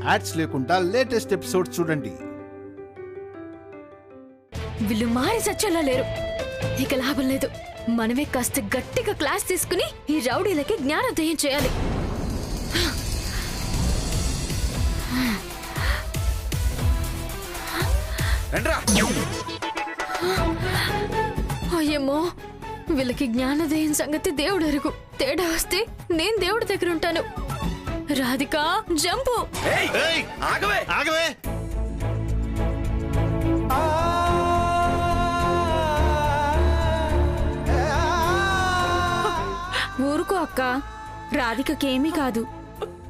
Ads లేకుండా latest episodes చూడండి. వీళ్ళు మారి సచ్చేలా లేరు. ఇక లాభం లేదు. మనమే కాస్త గట్టిగా క్లాస్ తీసుకుని ఈ రౌడీలకి జ్ఞానోదయం చేయాలి. అయ్యమ్మో, వీళ్ళకి జ్ఞానోదయం సంగతి దేవుడు ఎరుగు. తేడా వస్తే నేను దేవుడి దగ్గర ఉంటాను. రాధిక జంపు. ఊరుకో అక్క, రాధికకేమీ కాదు.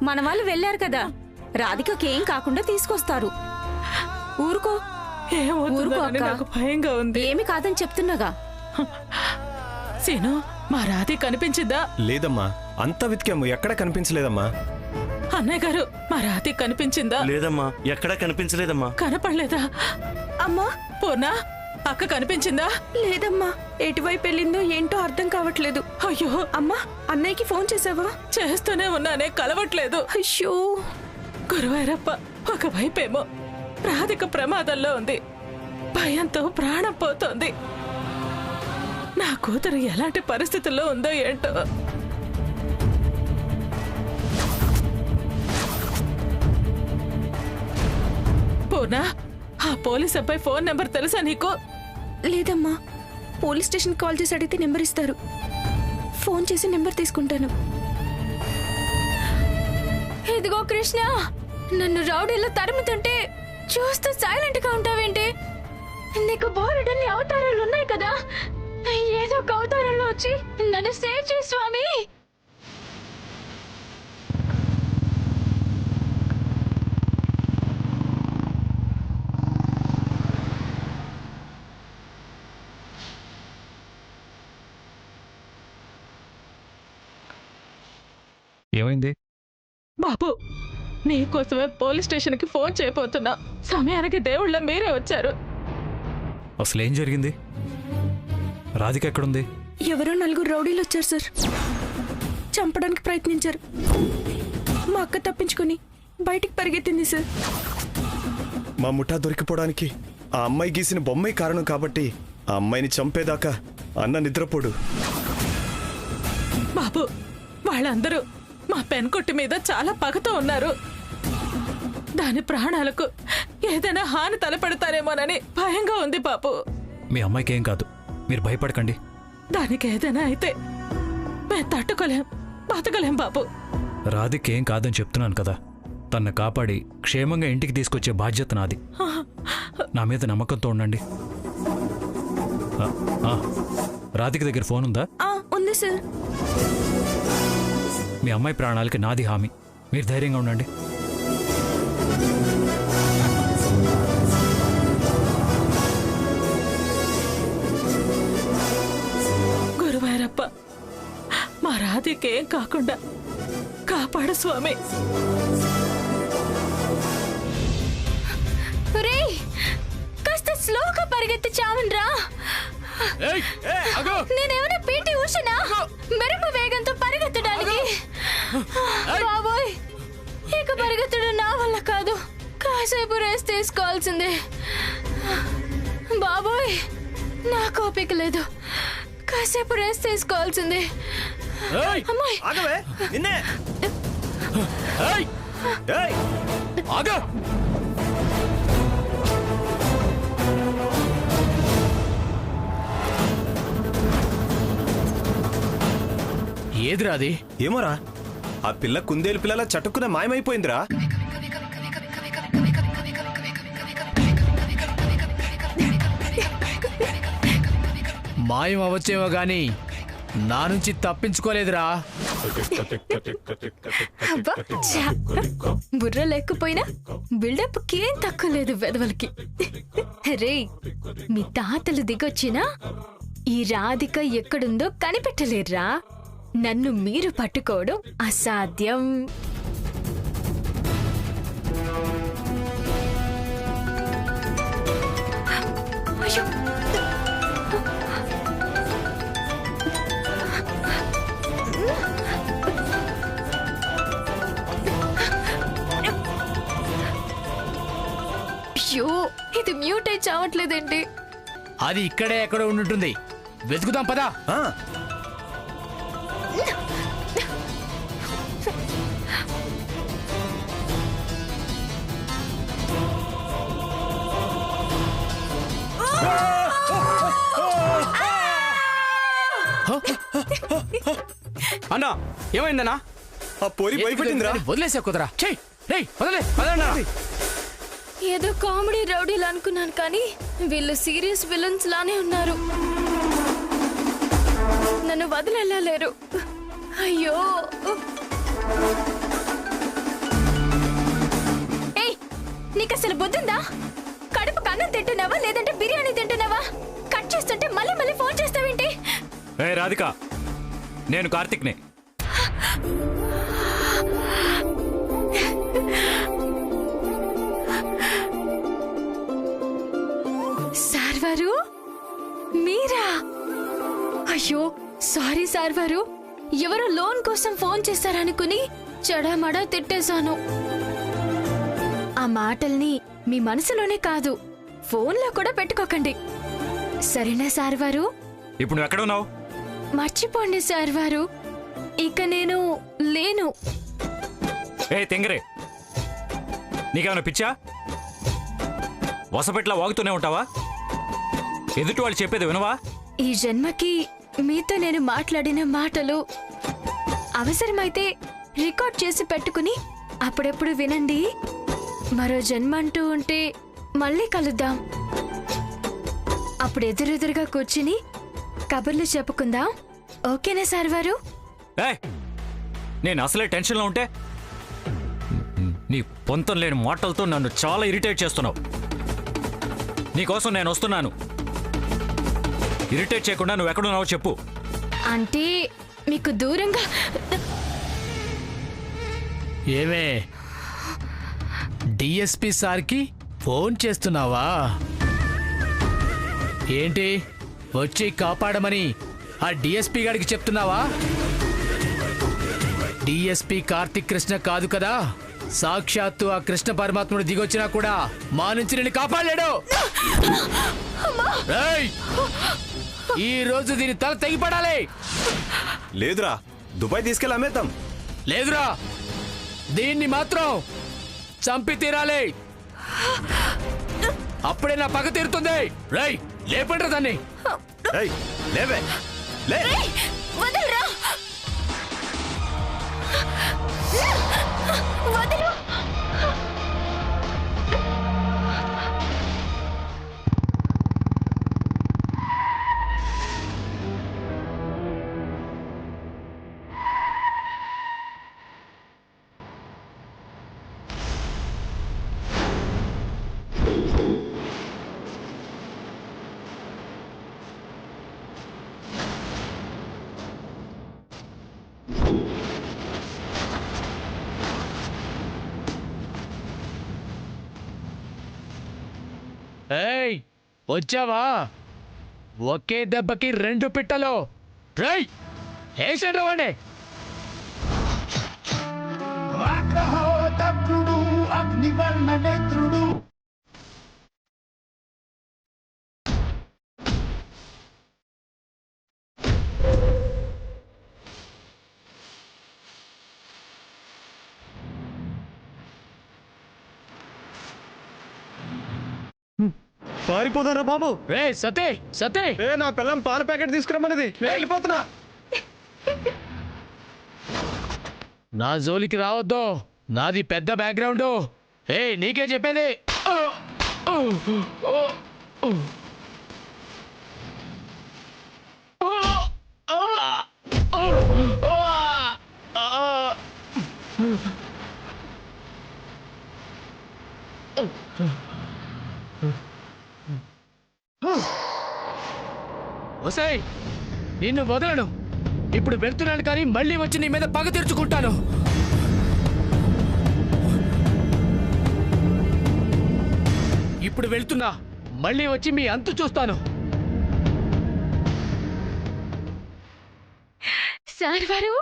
మన వాళ్ళు వెళ్ళారు కదా, రాధికకేం కాకుండా తీసుకొస్తారు. ఊరుకో ఊరుకో అక్క, భయంగా ఉంది. ఏమి కాదని చెప్తున్నాగా. సీను, మా రాధి కనిపించిందా? లేదమ్మా, అంతా వెతికాము, ఎక్కడ కనిపించలేదమ్మా. అన్నయ్య గారు, మా రాధి కనిపించిందా? లేదమ్మా, ఎక్కడా కనిపించలేదమ్మా. కనపడలేదా? అమ్మా పూర్ణ, అక్క కనిపించిందా? లేదమ్మా, ఎటువైపు వెళ్ళిందో ఏంటో అర్థం కావట్లేదు. అయ్యో అమ్మా, అన్నయ్యకి ఫోన్ చేసావా? చేస్తూనే ఉన్నానే, కలవట్లేదు. అయ్యో గురువారప్ప, ఒకవైపేమో రాధిక ప్రమాదంలో ఉంది, భయంతో ప్రాణం పోతోంది. నా కూతురు ఎలాంటి పరిస్థితుల్లో ఉందో ఏంటో. పూర్ణ, ఆ పోలీస్ అబ్బాయి ఫోన్ నెంబర్ తెలుసా నీకు? లేదమ్మా, పోలీస్ స్టేషన్ కాల్ చేసి అడిగితే నెంబర్ ఇస్తారు. ఫోన్ చేసి నెంబర్ తీసుకుంటాను. ఇదిగో కృష్ణ, నన్ను రౌడీలో తరుముతుంటే చూస్తూ సైలెంట్ గా ఉంటావేంటి? నీకు బోరెడన్ని అవతారాలు ఉన్నాయి కదా, ఏదో ఒక అవతారంలో వచ్చి నన్ను సేవ్ చేయి స్వామి. ఏమైంది బాబు? నీకోసమే పోలీస్ స్టేషన్ కి ఫోన్ చేయబోతున్నా. సమయానికి దేవుళ్ళ మీరే వచ్చారు. అసలు ఏం జరిగింది? రాధిక ఎక్కడుంది? ఎవరో 4 రౌడీలు వచ్చారు సార్. చంపడానికి ప్రయత్నించారు. మా అక్క తప్పించుకొని బయటికి పరిగెత్తింది సార్. మా ముఠా దొరికిపోవడానికి ఆ అమ్మాయి గీసిన బొమ్మే కారణం కాబట్టి ఆ అమ్మాయిని చంపేదాకా అన్న నిద్రపోడు. బాబు, వాళ్ళందరూ మా పెన్కొట్టి మీద చాలా పగతో ఉన్నారు. దాని ప్రాణాలకు ఏదైనా హాని తలపెడతారేమోనని భయంగా ఉంది బాబు. మీ అమ్మాయికి ఏం కాదు, మీరు భయపడకండి. దానికి ఏదైనా అయితే మేము తట్టుకోలేం, బతకలేం బాబు. రాధిక ఏం కాదని చెప్తున్నాను కదా. తన్ను కాపాడి క్షేమంగా ఇంటికి తీసుకొచ్చే బాధ్యత నాది. నా మీద నమ్మకంతో ఉండండి. రాధిక దగ్గర ఫోన్ ఉందా? ఉంది సార్. మీ అమ్మాయి ప్రాణాలకి నాది హామీ. మీరు ధైర్యంగా ఉండండి. గురువారప్ప, మా రాధికేం కాకుండా కాపాడు స్వామి. కాస్త స్లోగా పరిగెత్తి చావన్రా. నేనేమైనా పీటీ ఉషనా మెరుపు వేగంతో పరిగెత్తడానికి? బాబోయ్, ఇక పరిగెత్తడం నా వల్ల కాదు. కాసేపు రేస్ తీసుకోవాల్సిందే. బాబోయ్, నా కోపిక లేదు. కాసేపు రేస్ తీసుకోవాల్సిందే. అమ్మాయి ఏదిరా అది? ఏమోరా, ఆ పిల్ల కుందేలు పిల్లల చటుక్కున మాయమైపోయిందిరా. మాయం అవ్వచ్చేమో గాని నా నుంచి తప్పించుకోలేదురా. బుర్ర లేకపోయినా బిల్డప్ కేం తక్కువ లేదు వెదవలకి. రే, మీ తాతలు దిగొచ్చినా ఈ రాధిక ఎక్కడుందో కనిపెట్టలేర్రా. నన్ను మీరు పట్టుకోవడం అసాధ్యం. అయ్యో, అయ్యో ఇది మ్యూట్ అయి చావట్లేదేంటి? అది ఇక్కడే ఎక్కడో ఉండుంటుంది. వెతుకుదాం పదా. ఆ, అన్నా ఏమైందన్నా? ఆ పోరి భయపెట్టిందిరా. వదిలేసా కుదరా. చెయ్ రేయ్ వదలే వదలన్నా. ఏదో కామెడీ రౌడీలు అనుకున్నాను కానీ వీళ్ళు సీరియస్ విలన్స్ లానే ఉన్నారు. నన్ను వదిలేలేరు. అయ్యో ఏయ్ నీకు అసలు బుద్ధిందా? కడుపు కన్నం తింటున్నావా లేదంటే బిర్యానీ తింటున్నావా? కట్ చేస్తుంటే మళ్ళీ మళ్ళీ ఫోన్ చేస్తావేంటి? ఏ రాధిక, నేను కార్తిక్ని. సార్ వారు మీరా? అయ్యో సారీ సార్ వారు, ఎవరో లోన్ కోసం ఫోన్ చేశారనుకుని చెడామడా తిట్టేశాను. ఆ మాటల్ని మీ మనసులోనే కాదు ఫోన్లో కూడా పెట్టుకోకండి, సరేనా సార్ వారు? ఇప్పుడు నువ్వు ఎక్కడ ఉన్నావు? మర్చిపోండి సార్ వారు, ఇక నేను లేను. ఏ తెంగరే, నీకేమైనా పిచ్చా? వసపెట్లా వాగుతూనే ఉంటావా? ఎదుటి వాళ్ళు చెప్పేది వినవా? ఈ జన్మకి మీతో నేను మాట్లాడిన మాటలు అవసరమైతే రికార్డ్ చేసి పెట్టుకుని అప్పుడెప్పుడు వినండి. మరో జన్మ అంటూ ఉంటే మళ్ళీ కలుద్దాం. అప్పుడు ఎదురెదురుగా కూర్చుని కబుర్లు చెప్పుకుందాం. ఓకేనా సార్ వారు? ఏయ్, నేను అసలే టెన్షన్లో ఉంటే నీ పొంతం లేని మాటలతో నన్ను చాలా ఇరిటేట్ చేస్తున్నావు. నీకోసం నేను వస్తున్నాను. ఇరిటేట్ చేయకుండా నువ్వు ఎక్కడున్నావో చెప్పు. అంటే మీకు దూరంగా ఏమే డిఎస్పి సార్కి ఫోన్ చేస్తున్నావా ఏంటి? వచ్చి కాపాడమని ఆ డిఎస్పి గారికి చెప్తున్నావా? డిఎస్పి కార్తిక్ కృష్ణ కాదు కదా, సాక్షాత్తు ఆ కృష్ణ పరమాత్ముడు దిగొచ్చినా కూడా మా నుంచి నిన్ను కాపాడలేడు. ఏయ్! ఈ రోజు దీని తల తెగిపడాలి. లేదురా, దుబాయ్ తీసుకెళ్ళి అమ్మేద్దాం. లేదురా, దీన్ని మాత్రం చంపి తీరాలి. అప్పుడే నా పగ తీరుతుంది. రై లేపండ్రా దాన్ని. ఏయ్, లేవే లే. వదలరా, వదలు. ఏయ్ వచ్చావా? ఒకే దెబ్బకి రెండు పిట్టలు. రై వేసండి వాడే. పారిపోతారా బాబు? రే సతే సతే, ఏ నా పిల్లం పాల ప్యాకెట్ తీసుకురమ్మన్నది, వెళ్ళిపోతున్నా. నా జోలికి రావద్దు, నాది పెద్ద బ్యాక్గ్రౌండ్. ఏ నీకే చెప్పేది. ఒసేయ్ నిన్ను వదలను. ఇప్పుడు వెళ్తున్నాను కానీ మళ్ళీ వచ్చి నీ మీద పగ తీర్చుకుంటాను. ఇప్పుడు వెళ్తున్నా, మళ్ళీ వచ్చి మీ అంతు చూస్తాను. సార్ వారు,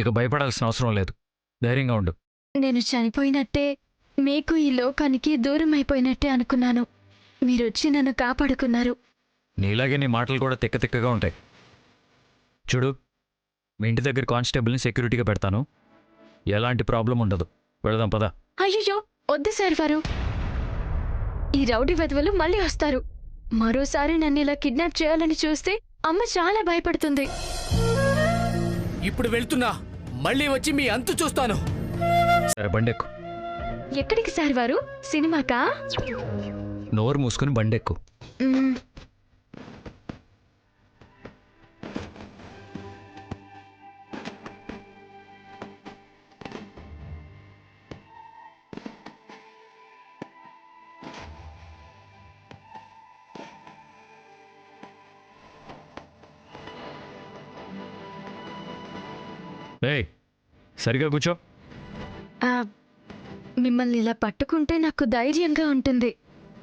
ఇక భయపడాల్సిన అవసరం లేదు. ధైర్యంగా ఉండు. నేను చనిపోయినట్టే, మీకు ఈ లోకానికి దూరం అయిపోయినట్టే అనుకున్నాను. మీరొచ్చి నన్ను కాపాడుకున్నారు. నీలాగే నీ మాటలు కూడా తిక్కగా ఉంటాయి. చూడు, మీ ఇంటి దగ్గర కానిస్టేబుల్ని సెక్యూరిటీగా పెడతాను. ఎలాంటి ప్రాబ్లం ఉండదు. వెళదాం పదా. అయ్యో వద్దు సార్ వారు. ఈ రౌడీ వెధవలు మళ్ళీ వస్తారు. మరోసారి నన్ను ఇలా కిడ్నాప్ చేయాలని చూస్తే అమ్మ చాలా భయపడుతుంది. ఇప్పుడు వెళ్తున్నా, మళ్ళీ వచ్చి మీ అంతు చూస్తాను. సరే బండెక్కు. ఎక్కడికి సార్ వారు? సినిమాకా? నోరు మూసుకుని బండెక్కు. మ్మ్. ఏయ్, సరిగా కూర్చో. ఆ, మిమ్మల్ని ఇలా పట్టుకుంటే నాకు ధైర్యంగా ఉంటుంది.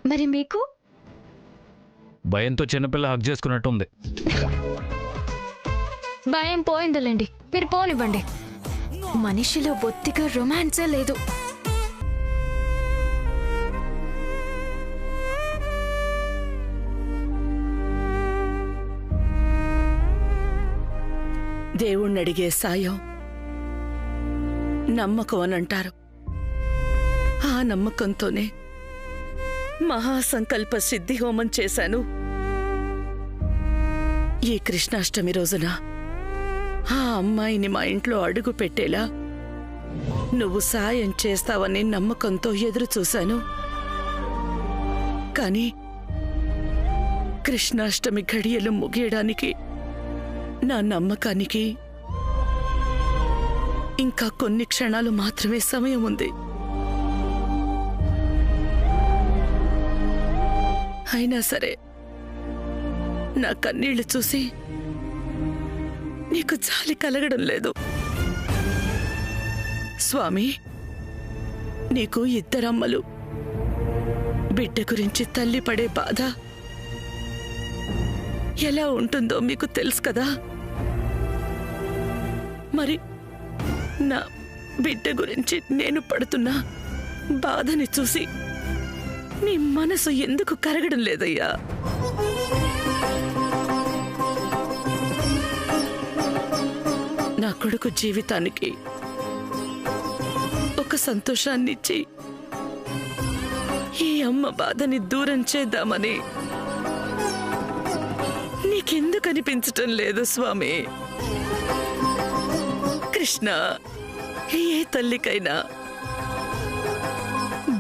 మరి మీకు? భయంతో చిన్నపిల్ల హక్ చేసుకున్నట్టు ఉంది. భయం పోయిందిలేండి, మీరు పోనివ్వండి. మనిషిలో బొత్తిగా రొమాన్సే లేదు. దేవుణ్ణి అడిగే సాయం నమ్మకం అని అంటారు. ఆ నమ్మకంతోనే మహాసంకల్ప సిద్ధి హోమం చేశాను. ఈ కృష్ణాష్టమి రోజున ఆ అమ్మాయిని మా ఇంట్లో అడుగు పెట్టేలా నువ్వు సాయం చేస్తావని నమ్మకంతో ఎదురు చూశాను. కాని కృష్ణాష్టమి ఘడియలు ముగియడానికి నా నమ్మకానికి ఇంకా కొన్ని క్షణాలు మాత్రమే సమయం ఉంది. అయినా సరే నా కన్నీళ్లు చూసి నీకు జాలి కలగడం లేదు. స్వామి, నీకు ఇద్దరమ్మలు. బిడ్డ గురించి తల్లి పడే బాధ ఎలా ఉంటుందో మీకు తెలుసు కదా. మరి నా బిడ్డ గురించి నేను పడుతున్న బాధని చూసి మీ మనసు ఎందుకు కరగడం లేదయ్యా? నా కొడుకు జీవితానికి ఒక సంతోషాన్నిచ్చి ఈ అమ్మ బాధని దూరం చేద్దామని నీకెందుకు అనిపించటం లేదు స్వామి? కృష్ణ, ఏ తల్లికైనా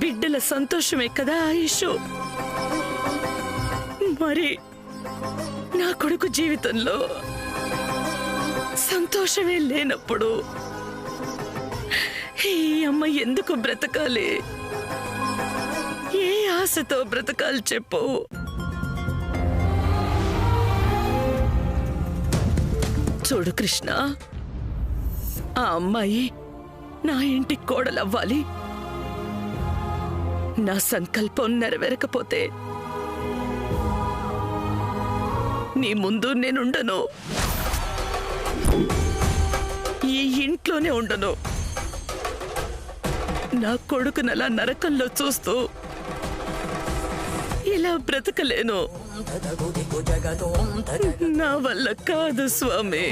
బిడ్డల సంతోషమే కదా ఆయుష్. మరి నా కొడుకు జీవితంలో సంతోషమే లేనప్పుడు ఈ అమ్మ ఎందుకు బ్రతకాలి? ఏ ఆశతో బ్రతకాలి చెప్పు? చూడు కృష్ణ, ఆ అమ్మాయి నా ఇంటి కోడలవ్వాలి. నా సంకల్పం నెరవేరకపోతే నీ ముందు నేనుండను, ఈ ఇంట్లోనే ఉండను. నా కొడుకునలా నరకంలో చూస్తూ ఇలా బ్రతకలేను. నా వల్ల కాదు స్వామి.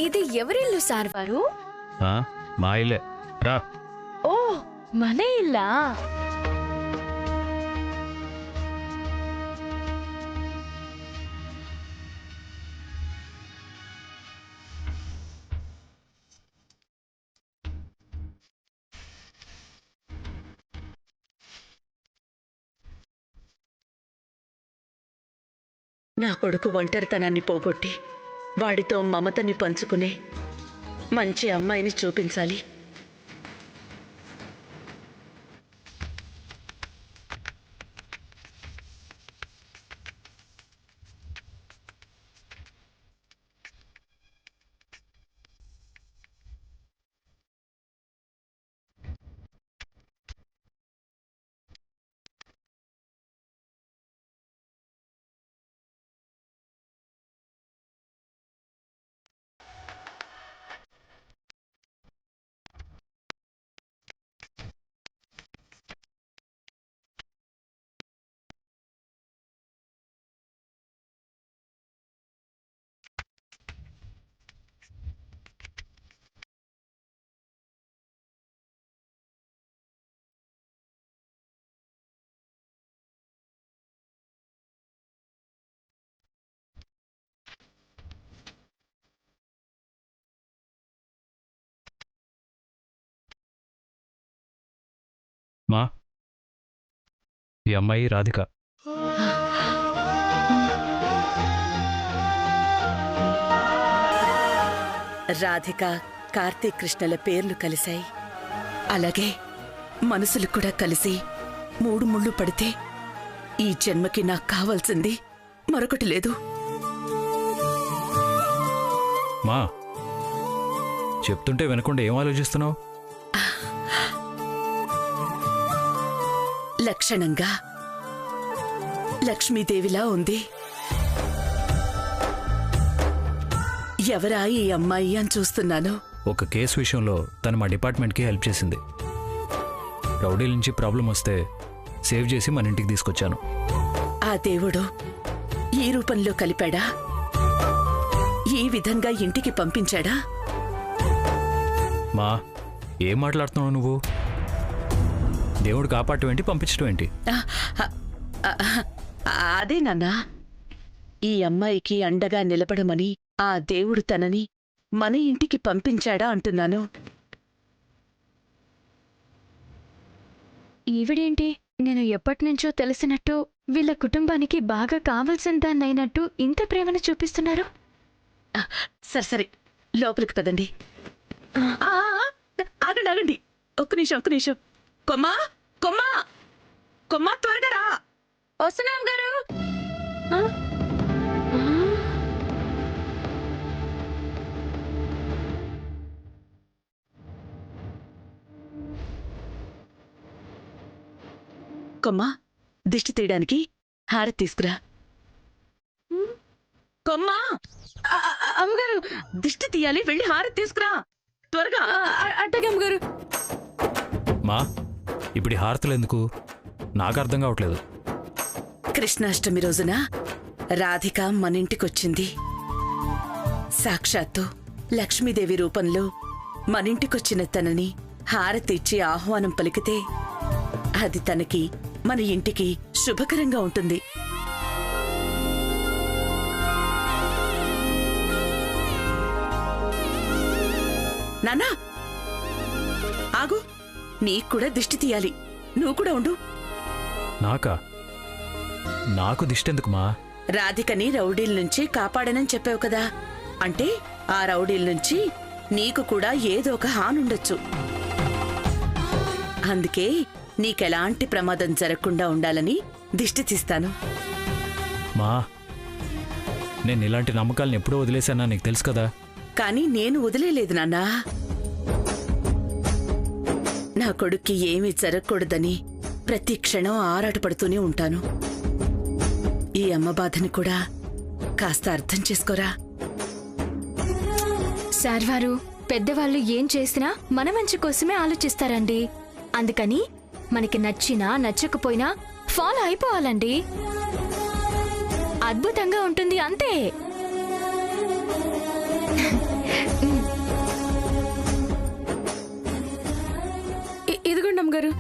ఇది ఎవరిల్లు సార్ వారు? మా ఇల్లే, రా. ఓ, మన ఇల్లా? నా కొడుకు ఒంటరితనాన్ని పోగొట్టి వాడితో మమతని పంచుకునే మంచి అమ్మాయిని చూపించాలి. మా ఈ అమ్మాయి రాధిక. రాధిక, కార్తీక్ కృష్ణల పేర్లు కలిశాయి. అలాగే మనసులు కూడా కలిసి 3 ముళ్ళు పడితే ఈ జన్మకి నాకు కావాల్సింది మరొకటి లేదు. మా చెప్తుంటే వినకుండా ఏం ఆలోచిస్తున్నావు? లక్షణంగా లక్ష్మీదేవిలా ఉంది. ఎవరా ఈ అమ్మాయి అని చూస్తున్నాను. ఒక కేసు విషయంలో తను మా డిపార్ట్మెంట్కి హెల్ప్ చేసింది. రౌడీల నుంచి ప్రాబ్లం వస్తే సేవ్ చేసి మన ఇంటికి తీసుకొచ్చాను. ఆ దేవుడు ఈ రూపంలో కలిపాడా? ఈ విధంగా ఇంటికి పంపించాడా? మా ఏం మాట్లాడుతున్నావు నువ్వు? దేవుడు కాపాడటం ఏంటి, పంపించడం ఏంటి? అదే నాన్నా, ఈ అమ్మాయికి అండగా నిలబడమని ఆ దేవుడు తనని మన ఇంటికి పంపించాడా అంటున్నాను. ఈవిడేంటి నేను ఎప్పటినుంచో తెలిసినట్టు వీళ్ళ కుటుంబానికి బాగా కావలసిన దాన్నైనట్టు ఇంత ప్రేమను చూపిస్తున్నారు? సరే సరే, లోపలికి పదండి. ఆగండి ఆగండి, ఒక్క నిమిషం. కొమ్మా కొమ్మా కొమ్మా, త్వరగా రా. వస్తున్నాం గారు. కొమ్మా, దిష్టి తీయడానికి హారతి తీసుకురా. కొమ్మా, అమ్మగారు, దిష్టి తీయాలి, వెళ్ళి హారతి తీసుకురా త్వరగా. అట్టగే అమ్మగారు. మా ఇప్పుడు ఈ హారతులు ఎందుకు? నాకు అర్థం కావట్లేదు. కృష్ణాష్టమి రోజున రాధిక మన ఇంటికొచ్చింది. సాక్షాత్తు లక్ష్మీదేవి రూపంలో మనింటికొచ్చిన తనని హారతి ఇచ్చి ఆహ్వానం పలికితే అది తనకి, మన ఇంటికి శుభకరంగా ఉంటుంది. నాన్నా ఆగు, నీకు కూడా దిష్టి తీయాలి. నువ్వు కూడా ఉండు. నాకు దిష్టెందుకు మా? రాధికని రౌడీల నుంచి కాపాడనని చెప్పావు కదా, అంటే ఆ రౌడీల నుంచి నీకు కూడా ఏదో ఒక హానుండొచ్చు. అందుకే నీకెలాంటి ప్రమాదం జరగకుండా ఉండాలని దిష్టి తీస్తాను. మా నేను ఇలాంటి నమ్మకాలను ఎప్పుడూ వదిలేశానా నీకు తెలుసు కదా. కానీ నేను వదిలేలేదు నాన్నా. నా కొడుక్కి ఏమీ జరగకూడదని ప్రతి క్షణం ఆరాటపడుతూనే ఉంటాను. ఈ అమ్మ బాధని కూడా కాస్త అర్థం చేసుకోరా. సార్ వారు పెద్దవాళ్ళు ఏం చేసినా మన మంచి కోసమే ఆలోచిస్తారండి. అందుకని మనకి నచ్చినా నచ్చకపోయినా ఫాలో అయిపోవాలండి. అద్భుతంగా ఉంటుంది అంతే. ఇదిగోండి అమ్మగారు.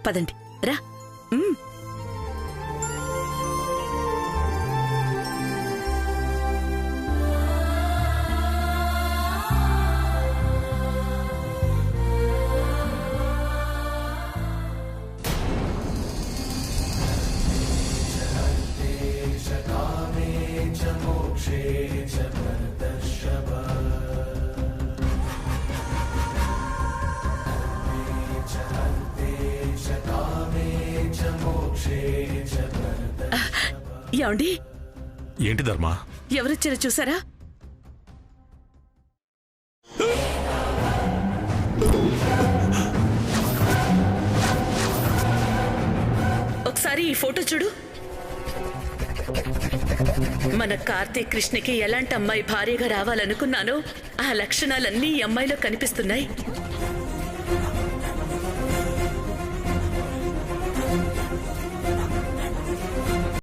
పదండి రా. ఏమండి, ఏంటి ధర్మ? ఎవరొచ్చారో చూసారా? ఒకసారి ఈ ఫోటో చూడు. మన కార్తీక్ కృష్ణకి ఎలాంటి అమ్మాయి భార్యగా రావాలనుకున్నానో ఆ లక్షణాలన్నీ ఈ అమ్మాయిలో కనిపిస్తున్నాయి.